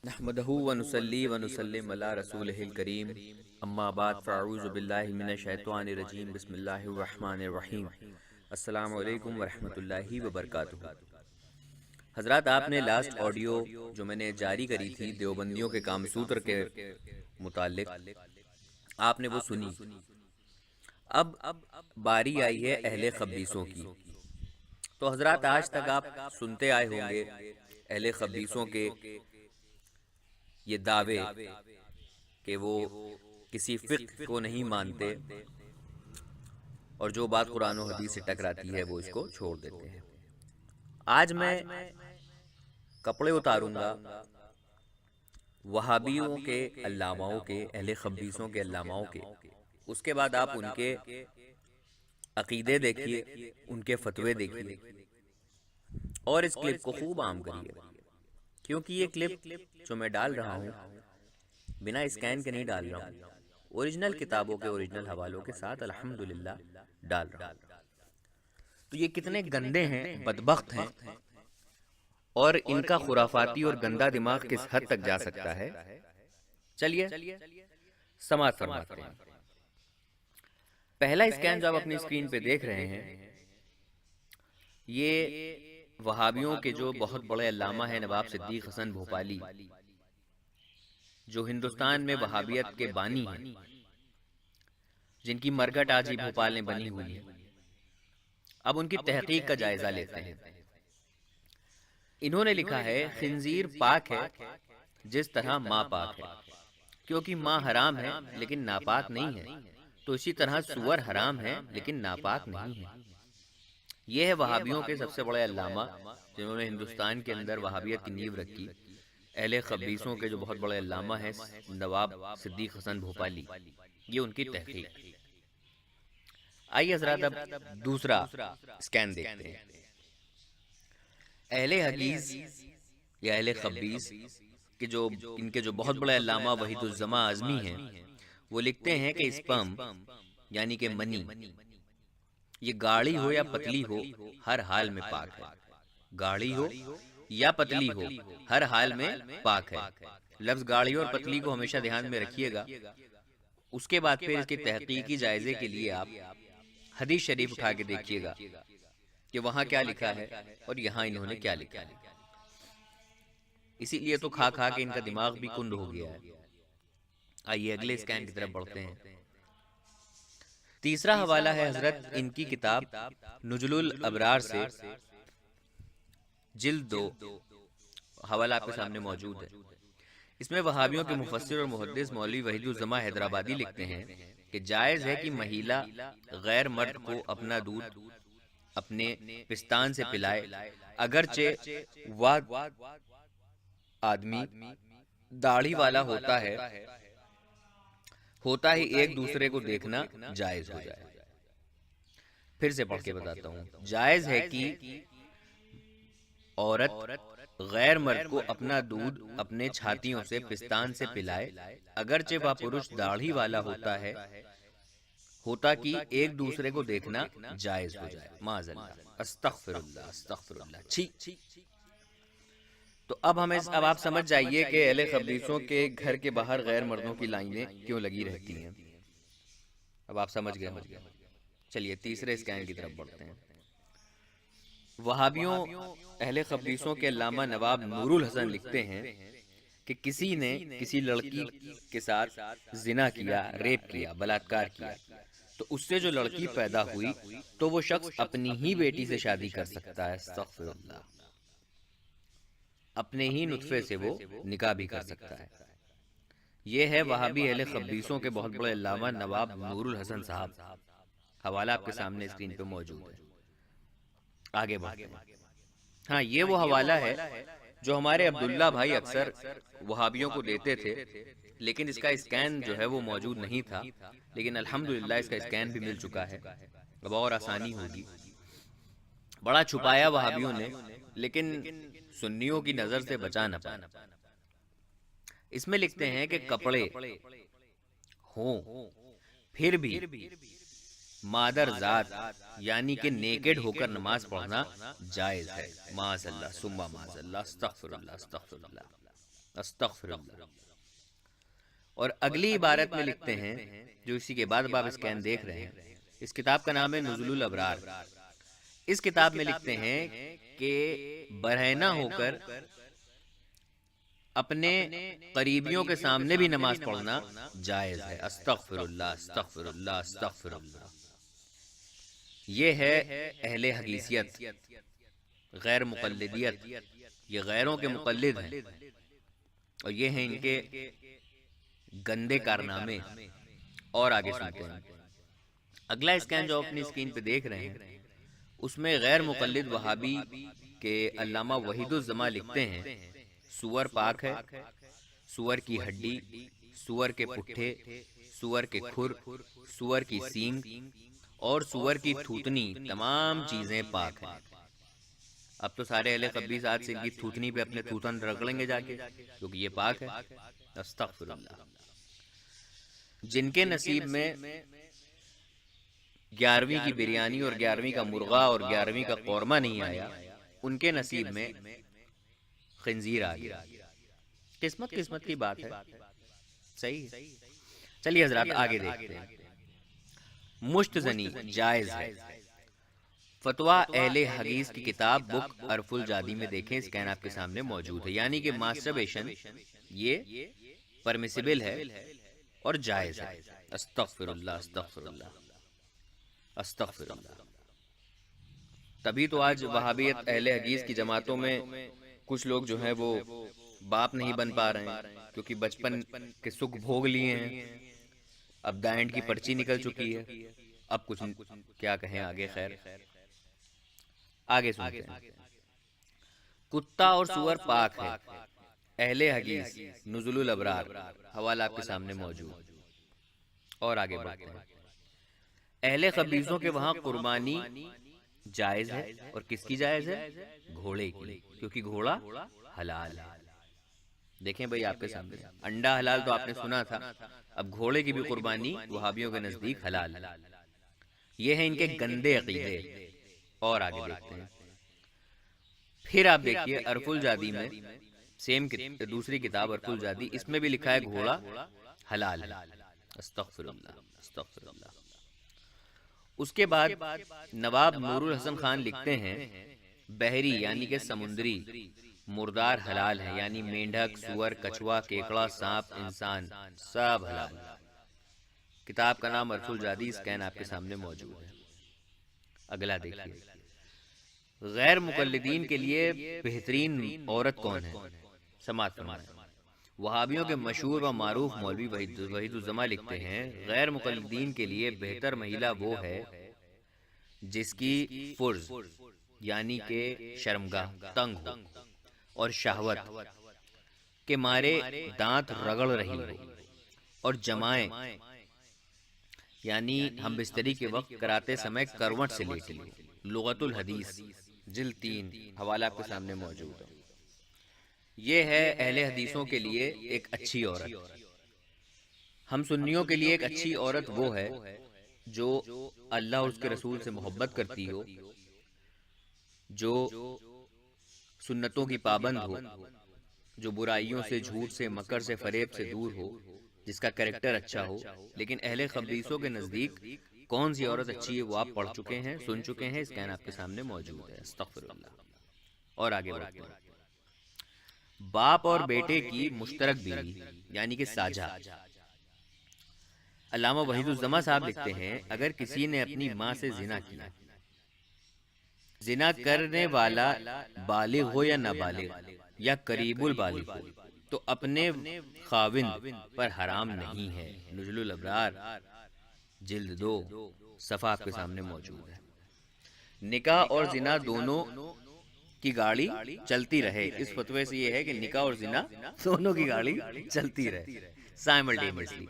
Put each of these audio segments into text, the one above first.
نحمدہ ونصلی ونسلم علی رسولہ الکریم اما بعد فاعوذ باللہ من الشیطان الرجیم بسم اللہ الرحمن الرحیم السلام علیکم ورحمۃ اللہ وبرکاتہ۔ حضرات، آپ نے لاسٹ آڈیو جو میں نے جاری کری تھی دیوبندیوں کے کام سوتر کے متعلق، آپ نے وہ سنی۔ اب باری آئی ہے اہل خبیثوں کی۔ تو حضرات، آج تک آپ سنتے آئے ہوں گے اہل خبیثوں کے یہ دعوے کہ وہ کسی فقہ کو نہیں مانتے اور جو بات قرآن و حدیث سے ٹکراتی ہے وہ اس کو چھوڑ دیتے ہیں۔ آج میں کپڑے اتاروں گا وہابیوں کے علاماؤں کے، اہل خبیثوں کے علاماؤں کے، اس کے بعد آپ ان کے عقیدے دیکھیے، ان کے فتوے دیکھیے اور اس کلپ کو خوب عام کریے، کیونکہ یہ کلپ جو میں ڈال رہا ہوں بنا اسکین کے نہیں ڈال رہا ہوں، اوریجنل کتابوں کے اوریجنل حوالوں کے ساتھ الحمدللہ ڈال رہا ہوں۔ تو یہ کتنے گندے ہیں، بدبخت ہیں، اور ان کا خرافاتی اور گندا دماغ کس حد تک جا سکتا ہے، چلیے سماعت فرماتے ہیں۔ پہلا اسکین جو آپ اپنی اسکرین پہ دیکھ رہے ہیں، یہ وہابیوں کے جو بہت بڑے علامہ ہیں نواب صدیق حسن بھوپالی، جو ہندوستان میں وہابیت کے بانی ہیں، جن کی مرگٹ آج ہی بھوپال میں بنی ہوئی ہے۔ اب ان کی تحقیق کا جائزہ لیتے ہیں۔ انہوں نے لکھا ہے خنزیر پاک ہے جس طرح ماں پاک ہے، کیونکہ ماں حرام ہے لیکن ناپاک نہیں ہے، تو اسی طرح سور حرام ہے لیکن ناپاک نہیں ہے۔ یہ ہے وہابیوں کے سب سے بڑے علامہ جنہوں نے ہندوستان کے اندر وہابیت کی نیو رکھی۔ اہل خبیثوں کے جو بہت بڑے علامہ ہیں نواب صدیق حسن بھوپالی، یہ ان کی تحقیق۔ آئیے حضرات اب دوسرا اسکین دیکھتے ہیں۔ اہل حدیث یا اہل خبیث کہ جو ان کے جو بہت بڑے علامہ وحید الزما اعظمی ہیں، وہ لکھتے ہیں کہ اسپرم یعنی کہ منی، یہ گاڑھی ہو یا پتلی ہو ہر حال میں پاک ہے۔ گاڑھی ہو یا پتلی ہو ہر حال میں پاک ہے۔ لفظ گاڑھی اور پتلی کو ہمیشہ دھیان میں رکھیے گا۔ اس کے بعد پھر اس کی تحقیقی جائزے کے لیے آپ حدیث شریف اٹھا کے دیکھیے گا کہ وہاں کیا لکھا ہے اور یہاں انہوں نے کیا لکھا ہے۔ اسی لیے تو کھا کھا کے ان کا دماغ بھی کند ہو گیا ہے۔ آئیے اگلے اسکین کی طرف بڑھتے ہیں۔ تیسرا حوالہ ہے حضرت ان کی کتاب نجل الابرار سے، جلد 2، حوالہ آپ کے سامنے موجود ہے۔ اس میں وہابیوں کے مفسر اور محدث مولوی وحید الزما حیدرآبادی لکھتے ہیں کہ جائز ہے کہ مہیلا غیر مرد کو اپنا دودھ اپنے پستان سے پلائے، اگرچہ وہ آدمی داڑھی والا ہوتا ہی ایک دوسرے کو دیکھنا جائز ہو جائے۔ پھر سے پڑھ کے بتاتا ہوں۔ جائز ہے کہ عورت غیر مرد کو اپنا دودھ اپنے چھاتیوں سے پستان سے پلائے، اگرچہ وہ پرش داڑھی والا ہوتا کہ ایک دوسرے کو دیکھنا جائز ہو جائے۔ معاذ اللہ، استغفر اللہ، استغفر اللہ، چھی۔ تو اب آپ سمجھ جائیے کہ اہل خبیثوں کے گھر کے باہر غیر مردوں کی لائنیں کیوں لگی رہتی ہیں۔ اب آپ سمجھ گئے ہوں گے۔ چلیے تیسرے اسکین کی طرف بڑھتے ہیں۔ وہابیوں اہل خبیثوں کے علامہ نواب نور الحسن لکھتے ہیں کہ کسی نے کسی لڑکی کے ساتھ زنا کیا، ریپ کیا، بلاತ್ಕಾರ کیا، تو اس سے جو لڑکی پیدا ہوئی تو وہ شخص اپنی ہی بیٹی سے شادی کر سکتا ہے۔ استغفر اللہ، اپنے ہی نطفے سے وہ نکاح بھی کر سکتا ہے۔ یہ ہے وہابی اہل خبیثوں کے بہت بڑے علامہ نواب نور الحسن صاحب۔ حوالہ آپ کے سامنے اسکرین پہ موجود ہے۔ آگے بڑھتے ہیں۔ ہاں، یہ وہ حوالہ ہے جو ہمارے عبداللہ بھائی اکثر وہابیوں کو دیتے تھے، لیکن اس کا اسکین جو ہے وہ موجود نہیں تھا، لیکن الحمدللہ اس کا اسکین بھی مل چکا ہے۔ اب اور آسانی ہوگی۔ بڑا چھپایا وہابیوں نے، لیکن سنیوں کی نظر سے بچا نہ پایا۔ اس میں لکھتے ہیں کہ کپڑے ہوں پھر بھی مادر ذات یعنی کہ نیکڈ ہو کر نماز پڑھنا جائز ہے۔ معاذ اللہ ثم معاذ اللہ، استغفر اللہ، استغفر اللہ۔ استغفر اللہ۔ اور اگلی عبارت میں لکھتے ہیں، جو اسی کے بعد آپ اسکین دیکھ رہے ہیں، اس کتاب کا نام ہے نزول الابرار۔ اس کتاب میں لکھتے ہیں کہ برہنہ ہو کر اپنے قریبیوں کے سامنے بھی نماز پڑھنا جائز ہے۔ استغفر اللہ استغفر اللہ استغفر اللہ۔ یہ ہے اہل حدیثیت، غیر مقلدیت۔ یہ غیروں کے مقلد ہیں، اور یہ ہیں ان کے گندے کارنامے۔ اور آگے سنتے ہیں، اگلا اسکین جو اپنی اسکرین پہ دیکھ رہے ہیں، اس میں غیر مقلد وہابی کے علامہ وحید الزماں لکھتے ہیں، سور پاک ہے، سور کی ہڈی، سور کے پٹھے، سور کے کھر، سور کی سینگ اور سور کی تھوتنی، تمام چیزیں پاک ہیں۔ اب تو سارے اہل خبیث آج سے ان کی تھوتنی پہ اپنے تھوتن رگڑیں گے جا کے، کیونکہ یہ پاک ہے۔ استغفر اللہ۔ جن کے نصیب میں 11ویں کی بریانی اور 11ویں کا مرغا اور 11ویں کا قورمہ نہیں آیا، ان کے نصیب میں خنزیر آ گیا۔ قسمت کی بات ہے، صحیح ہے۔ چلیے حضرات آگے دیکھتے ہیں۔ مشت زنی جائز ہے۔ فتویٰ اہل حدیث کی کتاب بک عرف الجادی میں دیکھیں، اسکین آپ کے سامنے موجود ہے۔ یعنی کہ ماسٹربیشن یہ پرمیسیبل ہے اور جائز ہے۔ استغفر اللہ استغفر اللہ استغفر اللہ۔ تبھی تو آج وہابیت اہل حدیث کی جماعتوں میں کچھ لوگ جو ہیں وہ باپ نہیں بن پا رہے ہیں، کیونکہ بچپن کے سکھ بھوگ لیے ہیں، اب دائنٹ کی پرچی نکل چکی ہے، اب کچھ کیا کہیں آگے۔ خیر آگے سنتے ہیں۔ کتا اور سور پاک ہے، اہل حدیث نزول الابرار، حوالہ آپ کے سامنے موجود۔ اور آگے بڑھتے ہیں۔ اہل خبیثوں کے وہاں قربانی جائز ہے، اور کس کی جائز ہے؟ گھوڑے کی، کیونکہ گھوڑا حلال ہے۔ دیکھیں بھئی آپ کے سامنے، انڈا حلال تو آپ نے سنا تھا، اب گھوڑے کی بھی قربانی وہابیوں کے نزدیک حلال ہے۔ یہ ہیں ان کے گندے عقیدے۔ اور آگے دیکھتے ہیں۔ پھر آپ دیکھیے عرف الجادی میں، سیم دوسری کتاب عرف الجادی، اس میں بھی لکھا ہے گھوڑا حلال ہے۔ استغفر اللہ استغفر اللہ۔ اس کے بعد نواب نور الحسن خان لکھتے ہیں، بحری یعنی کہ سمندری مردار حلال ہے، یعنی مینڈھک، سور، کچھوا، کیکڑا، سانپ، انسان سب حلال ہے۔ کتاب کا نام عرف الجادی، اسکین آپ کے سامنے موجود ہے۔ اگلا دیکھیے۔ غیر مقلدین کے لیے بہترین عورت کون ہے؟ سماعت فرمائیں۔ وہابیوں کے مشہور و معروف مولوی وحید الزماں لکھتے ہیں، غیر مقلدین کے لیے بہتر مہیلا وہ ہے جس کی فرض یعنی کہ شرمگاہ تنگ ہو اور شہوت کے مارے دانت رگڑ رہی ہو، اور جمائیں یعنی ہم بستری کے وقت کراتے سمے کروٹ سے لیٹی ہو۔ لغت الحدیث جلد 3، حوالہ آپ کے سامنے موجود ہے۔ یہ ہے اہل حدیثوں کے لیے ایک اچھی عورت۔ ہم سنیوں کے لیے ایک اچھی عورت وہ ہے جو اللہ اور اس کے رسول سے محبت کرتی ہو، جو سنتوں کی پابند ہو، جو برائیوں سے، جھوٹ سے، مکر سے، فریب سے دور ہو، جس کا کریکٹر اچھا ہو۔ لیکن اہل خبیثوں کے نزدیک کون سی عورت اچھی ہے وہ آپ پڑھ چکے ہیں، سن چکے ہیں، اسکین آپ کے سامنے موجود ہے۔ استغفر اللہ۔ اور آگے بڑھتے ہیں۔ باپ اور بیٹے کی مشترک بیوی یعنی کہ ساجھا۔ علامہ وحید الزماں صاحب لکھتے ہیں، اگر کسی نے اپنی ماں سے زنا کیا، زنا کرنے والا بالغ ہو یا نابالغ یا قریب البالغ ہو، تو اپنے خاوند پر حرام نہیں ہے۔ نزول الابرار جلد 2، صفحہ آپ کے سامنے موجود ہے۔ نکاح اور زنا دونوں کی گاڑی چلتی رہے۔ اس فتوے سے یہ ہے کہ نکاح اور زنا دونوں کی گاڑی چلتی رہے سائملٹینیسلی۔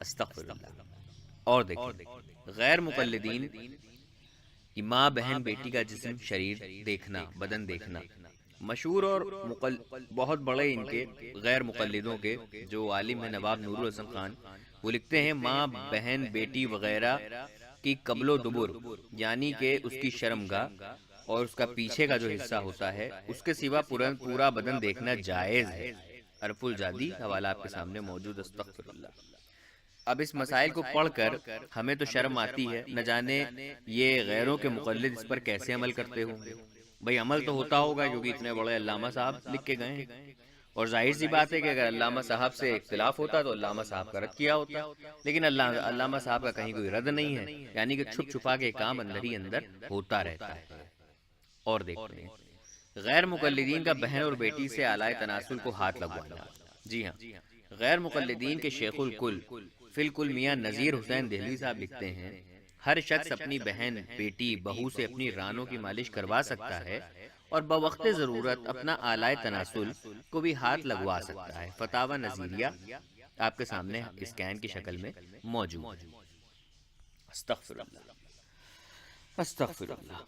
استغفر اللہ۔ اور دیکھیں، غیر مقلدین کی ماں، بہن، بیٹی کا جسم، شریر دیکھنا، بدن دیکھنا۔ مشہور اور بہت بڑے ان کے غیر مقلدوں کے جو عالم ہیں نواب نور الحسن خان، وہ لکھتے ہیں ماں، بہن، بیٹی وغیرہ کی قبل و دبر یعنی کہ اس کی شرمگاہ اور اس کا پیچھے کا جو حصہ ہوتا ہے اس کے سوا پورا بدن دیکھنا جائز ہے۔ عرف الجادی حوالہ آپ کے سامنے موجود، استغفر اللہ۔ اب اس مسائل کو پڑھ کر ہمیں تو شرم آتی ہے، نہ جانے یہ غیروں کے مقلد اس پر کیسے عمل کرتے ہوں گے۔ بھئی عمل تو ہوتا ہوگا کیونکہ اتنے بڑے علامہ صاحب لکھ کے گئے ہیں، اور ظاہر سی بات ہے کہ اگر علامہ صاحب سے اختلاف ہوتا تو علامہ صاحب کا رد کیا ہوتا، لیکن علامہ صاحب کا کہیں کوئی رد نہیں ہے، یعنی کہ چھپ چھپا کے کام اندر ہی اندر ہوتا رہتا ہے۔ اور دیکھتے ہیں غیر مقلدین کا بہن اور بیٹی سے اعلی تناسل کو ہاتھ لگوانا۔ جی ہاں، غیر مقلدین کے شیخ الکل فی الکل میاں نذیر حسین دہلوی صاحب لکھتے ہیں، ہر شخص اپنی بہن، بیٹی، بہو سے اپنی رانوں کی مالش کروا سکتا ہے اور بوقت ضرورت اپنا اعلی تناسل کو بھی ہاتھ لگوا سکتا ہے۔ فتاوی نظیریہ آپ کے سامنے اسکین کی شکل میں موجود ہے۔ استغفر اللہ، استغفر اللہ۔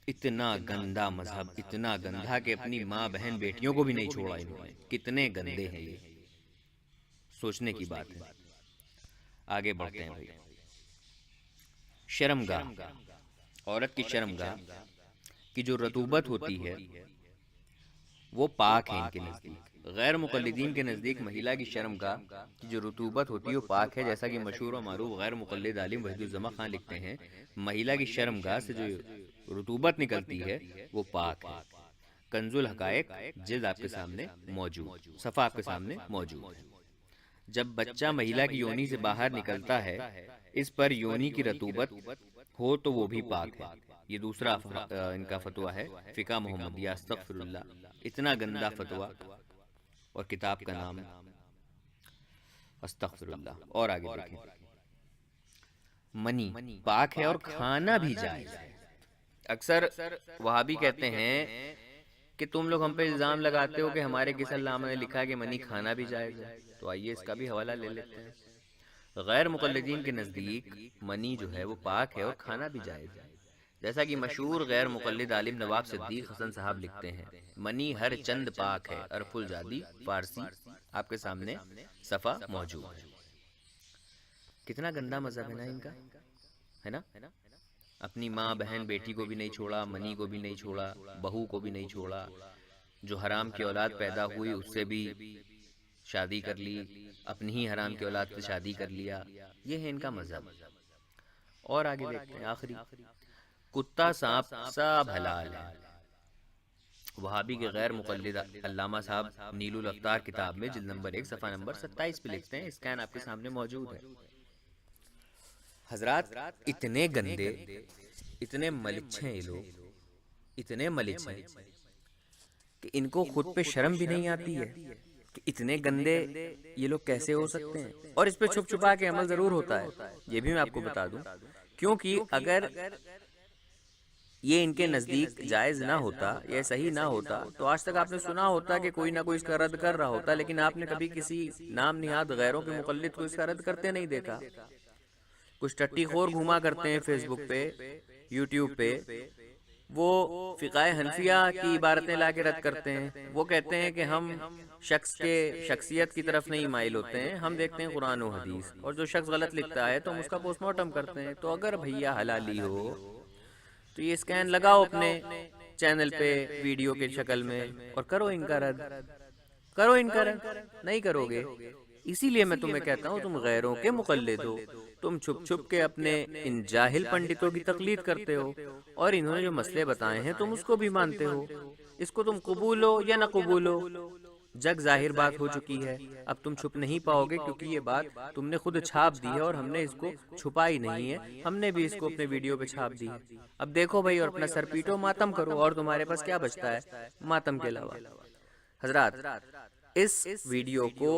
اتنا گندا مذہب، اتنا گندہ کہ اپنی ماں، بہن، بیٹیوں کو بھی نہیں چھوڑا انہوں نے۔ کتنے گندے ہیں یہ، سوچنے کی بات ہے۔ آگے بڑھتے ہیں بھائی۔ شرمگاہ، عورت کی شرمگاہ کی جو رطوبت ہوتی ہے وہ پاک ہے ان کے نزدیک۔ غیر مقلدین کے نزدیک مہیلا کی شرمگاہ کی جو رطوبت ہوتی ہے وہ پاک ہے، جیسا کہ مشہور و معروف غیر مقلد عالم وحید الزماں خان لکھتے ہیں، مہیلا کی شرمگاہ سے جو رطوبت نکلتی ہے وہ پاک ہے۔ کنز الحقائق جلد آپ کے سامنے موجود، صفحہ آپ کے سامنے موجود ہے۔ جب بچہ مہیلا کی یونی سے باہر نکلتا ہے، اس پر یونی کی رطوبت ہو تو وہ بھی پاک ہے۔ یہ دوسرا ان کا فتویٰ ہے، فقہ محمدیہ۔ استغفر اللہ، اتنا گندا فتویٰ، اور کتاب کا نام استغفر اللہ۔ اور آگے دیکھیں، منی پاک ہے اور کھانا بھی جائز ہے۔ اکثر وہابی کہتے ہیں کہ تم لوگ ہم پہ الزام لگاتے ہو کہ ہمارے کس علامہ نے لکھا ہے کہ منی کھانا بھی جائز ہے، تو آئیے اس کا بھی حوالہ لے لیتے ہیں۔ غیر مقلدین کے نزدیک منی جو ہے وہ پاک ہے اور کھانا بھی جائز ہے، جیسا کہ مشہور غیر مقلد عالم نواب صدیق حسن صاحب لکھتے ہیں، منی ہر چند پاک ہے۔ عرف الجادی فارسی آپ کے سامنے صفحہ موجود ہے۔ کتنا گندا مذہب ہے نا ان کا، ہے نا؟ اپنی ماں، بہن، بیٹی کو بھی نہیں چھوڑا، منی کو بھی نہیں چھوڑا، بہو کو بھی نہیں چھوڑا، جو حرام کی اولاد پیدا ہوئی اس سے بھی شادی کر لی، اپنی ہی حرام کی اولاد سے شادی کر لیا، یہ ہے ان کا مذہب۔ اور آگے دیکھتے ہیں، آخری، کتا سانپ سب حلال ہے۔ وہابی کے غیر مقلد علامہ صاحب نیل الافطار کتاب میں جلد نمبر 1 صفحہ نمبر 27 پہ لکھتے ہیں، اسکین آپ کے سامنے موجود ہے۔ حضرات اتنے گندے، اتنے ملچ ہیں یہ لوگ، اتنے ملچ ہیں کہ ان کو خود پہ شرم بھی نہیں آتی ہے کہ اتنے گندے یہ لوگ کیسے ہو سکتے ہیں، اور اس پہ چھپ چھپا کے عمل ضرور ہوتا ہے۔ یہ بھی میں آپ کو بتا دوں، کیونکہ اگر یہ ان کے نزدیک جائز نہ ہوتا یا صحیح نہ ہوتا تو آج تک آپ نے سنا ہوتا کہ کوئی نہ کوئی اس کا رد کر رہا ہوتا، لیکن آپ نے کبھی کسی نام نہاد غیروں کے مقلد کو اس کا رد کرتے نہیں دیکھا۔ کچھ ٹٹی خور گھوما کرتے ہیں فیس بک پہ، یوٹیوب پہ، وہ فقہ حنفیہ کی عبارتیں لا کے رد کرتے ہیں۔ وہ کہتے ہیں کہ ہم شخص کے شخصیت کی طرف نہیں مائل ہوتے ہیں، ہم دیکھتے ہیں قرآن و حدیث، اور جو شخص غلط لکھتا ہے تو ہم اس کا پوسٹ مارٹم کرتے ہیں۔ تو اگر بھیا حلالی ہو تو یہ اسکین لگاؤ اپنے چینل پہ ویڈیو کے شکل میں اور کرو ان کا رد، کرو ان کا رد۔ نہیں کرو گے، اسی لیے میں تمہیں کہتا ہوں تم غیروں کے مقلد ہو، تم چھپ چھپ کے اپنے ان جاہل پنڈتوں کی تقلید کرتے ہو، اور انہوں نے جو مسئلے بتائے ہیں تم اس کو بھی مانتے ہو۔ اس کو تم قبول ہو یا نہ قبول ہو، جگ ظاہر بات ہو چکی ہے، اب تم چھپ نہیں پاؤ گے، کیونکہ یہ بات تم نے خود چھاپ دی ہے اور ہم نے اس کو چھپائی نہیں ہے، ہم نے بھی اس کو اپنے ویڈیو پہ چھاپ دی ہے۔ اب دیکھو بھائی، اور اپنا سر پیٹو، ماتم کرو، اور تمہارے پاس کیا بچتا ہے ماتم کے علاوہ۔ حضرات اس ویڈیو کو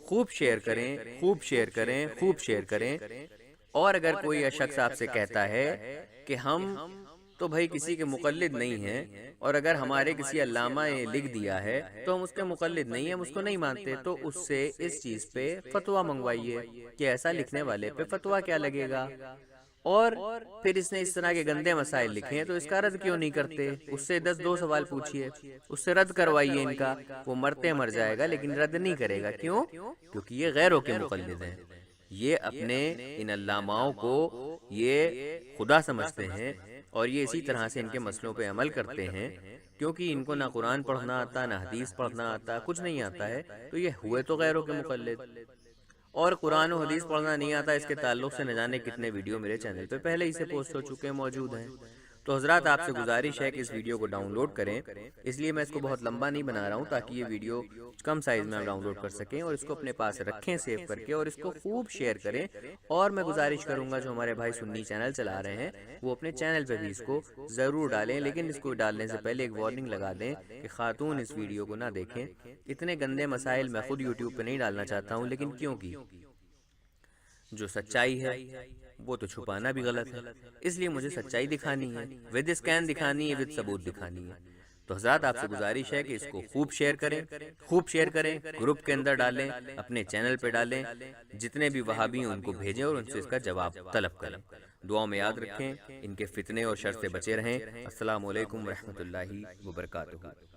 خوب شیئر کریں، خوب شیئر کریں، خوب شیئر کریں، اور اگر کوئی شخص آپ سے کہتا ہے کہ ہم تو بھائی کسی کے مقلد نہیں ہیں، اور اگر ہمارے کسی علامہ نے لکھ دیا ہے تو ہم اس کے مقلد نہیں ہیں، ہم اس کو نہیں مانتے، تو اس سے اس چیز پہ فتویٰ منگوائیے کہ ایسا لکھنے والے پہ فتویٰ کیا لگے گا، اور پھر اس نے اس طرح کے گندے مسائل لکھے ہیں تو اس کا رد کیوں نہیں کرتے، اس سے 10 سوال پوچھئے، اس سے رد کروائیے ان کا، وہ مرتے مر جائے گا لیکن رد نہیں کرے گا۔ کیوں؟ کیونکہ یہ غیروں کے مقلد ہیں، یہ اپنے ان علاماؤں کو یہ خدا سمجھتے ہیں، اور یہ اسی طرح سے ان کے مسئلوں پہ عمل کرتے ہیں، کیونکہ ان کو نہ قرآن پڑھنا آتا، نہ حدیث پڑھنا آتا، کچھ نہیں آتا ہے، تو یہ ہوئے تو غیروں کے مقلد۔ اور قرآن و حدیث پڑھنا نہیں آتا، اس کے تعلق سے نہ جانے کتنے ویڈیو میرے چینل پہ پہلے ہی سے پوسٹ ہو چکے ہیں، موجود ہیں۔ تو حضرات آپ سے گزارش ہے کہ اس ویڈیو کو ڈاؤن لوڈ کریں، اس لیے میں اس کو بہت لمبا نہیں بنا رہا ہوں تاکہ یہ ویڈیو کم سائز میں آپ ڈاؤن لوڈ کر سکیں، اور اس کو اپنے پاس رکھیں سیو کر کے، اور اس کو خوب شیئر کریں۔ اور میں گزارش کروں گا جو ہمارے بھائی سنی چینل چلا رہے ہیں وہ اپنے چینل پہ بھی اس کو ضرور ڈالیں، لیکن اس کو ڈالنے سے پہلے ایک وارننگ لگا دیں کہ خاتون اس ویڈیو کو نہ دیکھیں۔ اتنے گندے مسائل میں خود یوٹیوب پہ نہیں ڈالنا چاہتا ہوں، لیکن کیونکہ جو سچائی ہے وہ تو چھپانا بھی غلط ہے، اس لیے مجھے سچائی دکھانی ہے، ود اسکین دکھانی ہے، ود ثبوت دکھانی ہے۔ تو حضرات آپ سے گزارش ہے کہ اس کو خوب شیئر کریں، خوب شیئر کریں، گروپ کے اندر ڈالیں، اپنے چینل پہ ڈالیں، جتنے بھی وہابی ہیں ان کو بھیجیں اور ان سے اس کا جواب طلب کریں۔ دعاؤں میں یاد رکھیں، ان کے فتنے اور شر سے بچے رہیں۔ السلام علیکم ورحمۃ اللہ وبرکاتہ۔